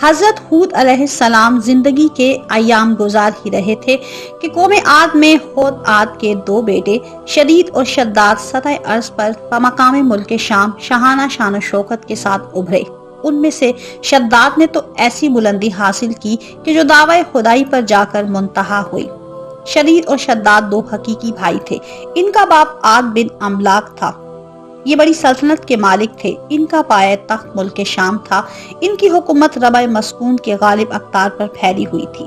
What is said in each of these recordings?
حضرت ہود علیہ السلام زندگی کے ایام گزار ہی رہے تھے کہ قوم عاد میں خود عاد کے دو بیٹے شدید اور شداد سطح عرض پر بمقام ملک شام شاہانہ شان و شوکت کے ساتھ ابھرے۔ ان میں سے شداد نے تو ایسی بلندی حاصل کی کہ جو دعوی خدائی پر جا کر منتہا ہوئی۔ شدید اور شداد دو حقیقی بھائی تھے۔ ان کا باپ عاد بن املاک تھا، یہ بڑی سلطنت کے مالک تھے۔ ان کا پایہ تخت ملک شام تھا۔ ان کی حکومت ربع مسکون کے غالب اقتدار پر پھیلی ہوئی تھی۔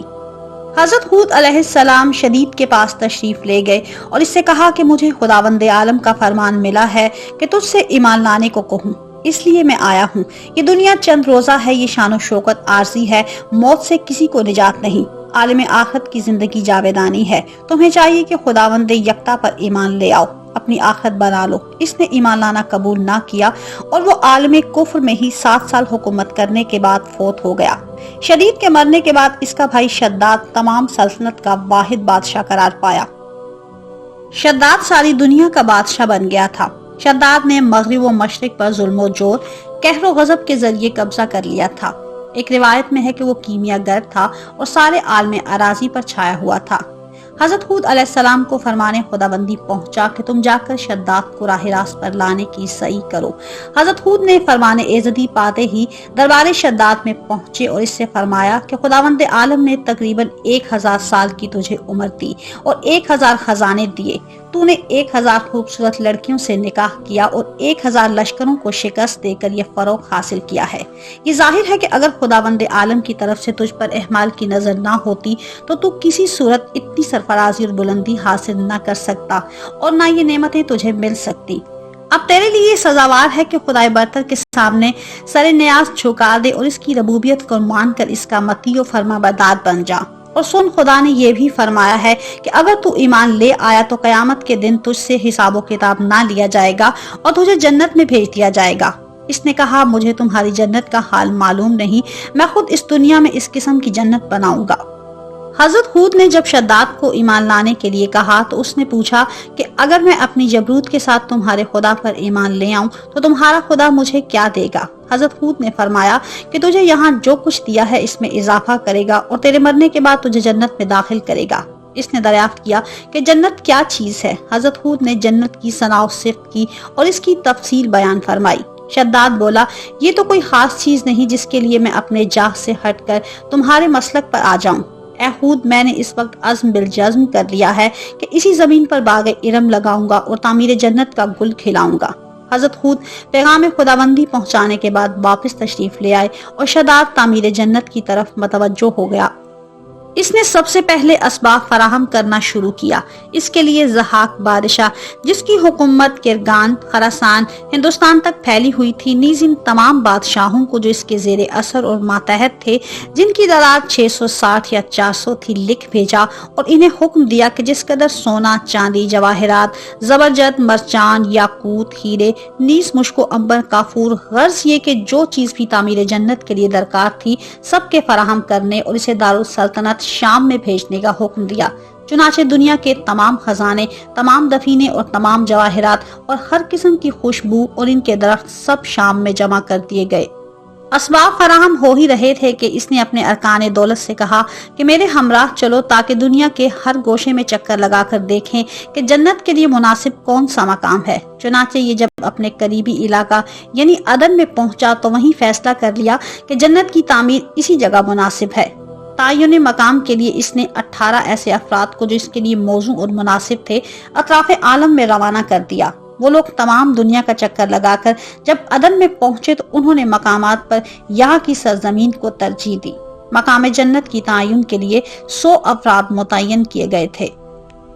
حضرت ہود علیہ السلام شدید کے پاس تشریف لے گئے اور اس سے کہا کہ مجھے خداوند عالم کا فرمان ملا ہے کہ تجھ سے ایمان لانے کو کہوں، اس لیے میں آیا ہوں۔ یہ دنیا چند روزہ ہے، یہ شان و شوکت عارضی ہے، موت سے کسی کو نجات نہیں، عالم آخرت کی زندگی جاویدانی ہے۔ تمہیں چاہیے کہ خداوند یکتا پر ایمان لے آؤ، اپنی آخرت بنا لو۔ اس نے ایمان لانا قبول نہ کیا اور وہ عالم کفر میں ہی 7 سال حکومت کرنے کے بعد فوت ہو گیا۔ شدید کے مرنے کے بعد اس کا بھائی شداد تمام سلطنت کا واحد بادشاہ قرار پایا۔ شداد ساری دنیا کا بادشاہ بن گیا تھا۔ شداد نے مغرب و مشرق پر ظلم و جور، قہر و غضب کے ذریعے قبضہ کر لیا تھا۔ ایک روایت میں ہے کہ وہ کیمیا گر تھا اور سارے عالم اراضی پر چھایا ہوا تھا۔ حضرت ہود علیہ السلام کو فرمان خداوندی پہنچا کہ تم جا کر شداد کو راہ راست پر لانے کی سعی کرو۔ حضرت ہود نے فرمان ایزدی پاتے ہی دربار شداد میں پہنچے اور اس سے فرمایا کہ خداوند عالم نے تقریباً 1000 سال کی تجھے عمر دی اور 1000 خزانے دیے۔ تو نے 1000 خوبصورت لڑکیوں سے نکاح کیا اور 1000 لشکروں کو شکست دے کر یہ فروغ حاصل کیا ہے۔ یہ ظاہر ہے کہ اگر خداوند عالم کی طرف سے تجھ پر احمال کی نظر نہ ہوتی تو کسی صورت اتنی سرفرازی اور بلندی حاصل نہ کر سکتا اور نہ یہ نعمتیں تجھے مل سکتی۔ اب تیرے لیے سزاوار ہے کہ خدائے برتر کے سامنے سر نیاز جھکا دے اور اس کی ربوبیت کو مان کر اس کا مطیع و فرما بردار بن جا۔ اور سن، خدا نے یہ بھی فرمایا ہے کہ اگر تو ایمان لے آیا تو قیامت کے دن تجھ سے حساب و کتاب نہ لیا جائے گا اور تجھے جنت میں بھیج دیا جائے گا۔ اس نے کہا مجھے تمہاری جنت کا حال معلوم نہیں، میں خود اس دنیا میں اس قسم کی جنت بناؤں گا۔ حضرت ہود نے جب شداد کو ایمان لانے کے لیے کہا تو اس نے پوچھا کہ اگر میں اپنی جبروت کے ساتھ تمہارے خدا پر ایمان لے آؤں تو تمہارا خدا مجھے کیا دے گا؟ حضرت ہود نے فرمایا کہ تجھے یہاں جو کچھ دیا ہے اس میں اضافہ کرے گا اور تیرے مرنے کے بعد تجھے جنت میں داخل کرے گا۔ اس نے دریافت کیا کہ جنت کیا چیز ہے؟ حضرت ہود نے جنت کی ثنا و صفت کی اور اس کی تفصیل بیان فرمائی۔ شداد بولا یہ تو کوئی خاص چیز نہیں جس کے لیے میں اپنے جاہ سے ہٹ کر تمہارے مسلک پر آ جاؤں۔ اے ہود، میں نے اس وقت عزم بالجزم کر لیا ہے کہ اسی زمین پر باغ ارم لگاؤں گا اور تعمیر جنت کا گل کھلاؤں گا۔ حضرت ہود پیغام خداوندی پہنچانے کے بعد واپس تشریف لے آئے اور شداد تعمیر جنت کی طرف متوجہ ہو گیا۔ اس نے سب سے پہلے اسباب فراہم کرنا شروع کیا۔ اس کے لیے ضحاک بادشاہ، جس کی حکومت کرگان، خراسان، ہندوستان تک پھیلی ہوئی تھی، نیز ان تمام بادشاہوں کو جو اس کے زیر اثر اور ماتحت تھے، جن کی تعداد 660 یا 400 تھی، لکھ بھیجا اور انہیں حکم دیا کہ جس قدر سونا، چاندی، جواہرات، زبرجد، مرجان، یاقوت، ہیرے، نیز مشک و عنبر، کافور، غرض یہ کہ جو چیز بھی تعمیر جنت کے لیے درکار تھی، سب کے فراہم کرنے اور اسے دارالسلطنت شام میں بھیجنے کا حکم دیا۔ چنانچہ دنیا کے تمام خزانے، تمام دفینے اور تمام جواہرات اور ہر قسم کی خوشبو اور ان کے درخت سب شام میں جمع کر دیے گئے۔ اسباب فراہم ہو ہی رہے تھے کہ اس نے اپنے ارکان دولت سے کہا کہ میرے ہمراہ چلو تاکہ دنیا کے ہر گوشے میں چکر لگا کر دیکھیں کہ جنت کے لیے مناسب کون سا مقام ہے۔ چنانچہ یہ جب اپنے قریبی علاقہ یعنی عدن میں پہنچا تو وہیں فیصلہ کر لیا کہ جنت کی تعمیر اسی جگہ مناسب ہے۔ تعین مقام کے لیے اس نے 18 ایسے افراد کو جو اس کے لیے موزوں اور مناسب تھے اطراف عالم میں روانہ کر دیا۔ وہ لوگ تمام دنیا کا چکر لگا کر جب عدن میں پہنچے تو انہوں نے مقامات پر یہاں کی سرزمین کو ترجیح دی۔ مقام جنت کی تعین کے لیے 100 افراد متعین کیے گئے تھے۔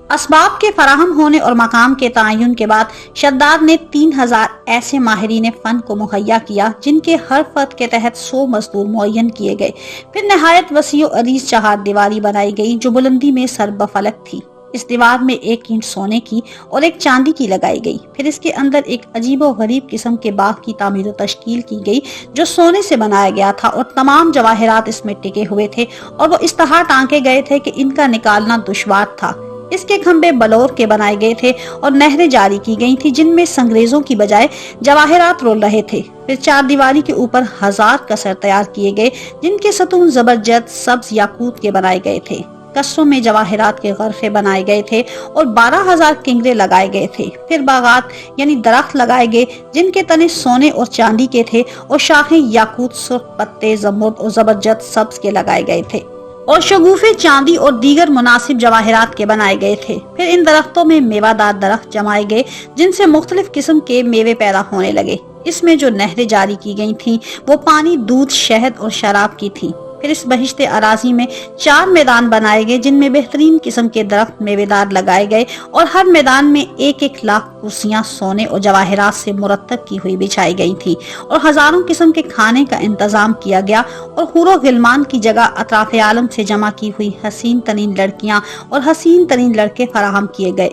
اسباب کے فراہم ہونے اور مقام کے تعین کے بعد شداد نے 3000 ایسے ماہرین فن کو مہیا کیا جن کے ہر فرد کے تحت 100 مزدور معین کیے گئے۔ پھر نہایت وسیع و عریض چہار دیواری بنائی گئی جو بلندی میں سر بفلک تھی۔ اس دیوار میں ایک اینٹ سونے کی اور ایک چاندی کی لگائی گئی۔ پھر اس کے اندر ایک عجیب و غریب قسم کے باغ کی تعمیر و تشکیل کی گئی جو سونے سے بنایا گیا تھا اور تمام جواہرات اس میں ٹکے ہوئے تھے اور وہ اس طرح ٹانکے گئے تھے کہ ان کا نکالنا دشوار تھا۔ اس کے کھمبے بلور کے بنائے گئے تھے اور نہریں جاری کی گئی تھی جن میں سنگریزوں کی بجائے جواہرات رول رہے تھے۔ پھر چار دیواری کے اوپر 1000 قصر تیار کیے گئے جن کے ستون زبرجد سبز یاقوت کے بنائے گئے تھے۔ قصروں میں جواہرات کے غرفے بنائے گئے تھے اور 12,000 کنگرے لگائے گئے تھے۔ پھر باغات یعنی درخت لگائے گئے جن کے تنے سونے اور چاندی کے تھے اور شاخیں یاقوت، سرخ پتے، زمرد اور زبرجد سبز کے لگائے گئے تھے اور شگوفے چاندی اور دیگر مناسب جواہرات کے بنائے گئے تھے۔ پھر ان درختوں میں میوہ دار درخت جمائے گئے جن سے مختلف قسم کے میوے پیدا ہونے لگے۔ اس میں جو نہریں جاری کی گئی تھیں وہ پانی، دودھ، شہد اور شراب کی تھیں۔ پھر اس بہشت اراضی میں 4 میدان بنائے گئے جن میں بہترین قسم کے درخت میوے دار لگائے گئے اور ہر میدان میں 1-1 لاکھ کرسیاں سونے اور جواہرات سے مرتب کی ہوئی بچھائی گئی تھی اور ہزاروں قسم کے کھانے کا انتظام کیا گیا اور حور و غلمان کی جگہ اطراف عالم سے جمع کی ہوئی حسین ترین لڑکیاں اور حسین ترین لڑکے فراہم کیے گئے۔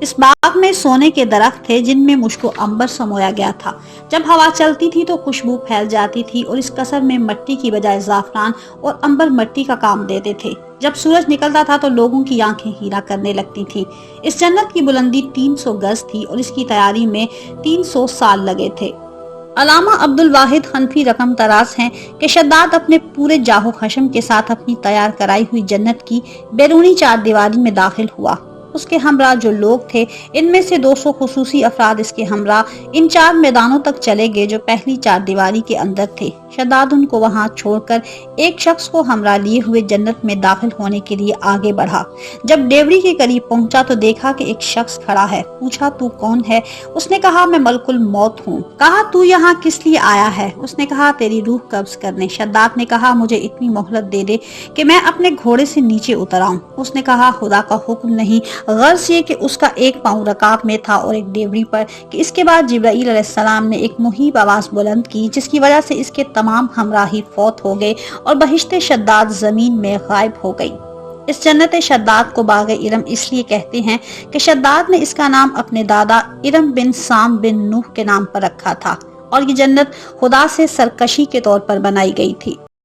اس باغ میں سونے کے درخت تھے جن میں مشک و عنبر سمویا گیا تھا۔ جب ہوا چلتی تھی تو خوشبو پھیل جاتی تھی اور اس قصر میں مٹی کی بجائے زعفران اور عنبر مٹی کا کام دیتے تھے۔ جب سورج نکلتا تھا تو لوگوں کی آنکھیں ہیرا کرنے لگتی تھیں۔ اس جنت کی بلندی 300 گز تھی اور اس کی تیاری میں 300 سال لگے تھے۔ علامہ عبدالواحد حنفی رقم تراز ہیں کہ شداد اپنے پورے جاہ و خشم کے ساتھ اپنی تیار کرائی ہوئی جنت کی بیرونی 4 دیواری میں داخل ہوا۔ اس کے ہمراہ جو لوگ تھے ان میں سے 200 خصوصی افراد اس کے ہمراہ ان 4 میدانوں تک چلے گئے جو پہلی 4 دیواری کے اندر تھے۔ شداد ان کو وہاں چھوڑ کر ایک شخص کو ہمراہ لیے ہوئے جنت میں داخل ہونے کے لیے آگے بڑھا۔ جب ڈیوڑی کے قریب پہنچا تو دیکھا کہ ایک شخص کھڑا ہے۔ پوچھا تو کون ہے؟ اس نے کہا میں ملک الموت ہوں۔ کہا تو یہاں کس لیے آیا ہے؟ اس نے کہا تیری روح قبض کرنے۔ شداد نے کہا مجھے اتنی مہلت دے دے کہ میں اپنے گھوڑے سے نیچے اتر آؤں۔ اس نے کہا خدا کا حکم نہیں، غرض یہ کہ اس کا ایک پاؤں رکاب میں تھا اور ایک ڈیوڑی پر، کہ اس کے بعد جبرائیل علیہ السلام نے ایک مہیب آواز بلند کی جس کی وجہ سے اس کے تمام ہمراہی فوت ہو گئے اور بہشت شداد زمین میں غائب ہو گئی۔ اس جنت شداد کو باغ ارم اس لیے کہتے ہیں کہ شداد نے اس کا نام اپنے دادا ارم بن سام بن نوح کے نام پر رکھا تھا اور یہ جنت خدا سے سرکشی کے طور پر بنائی گئی تھی۔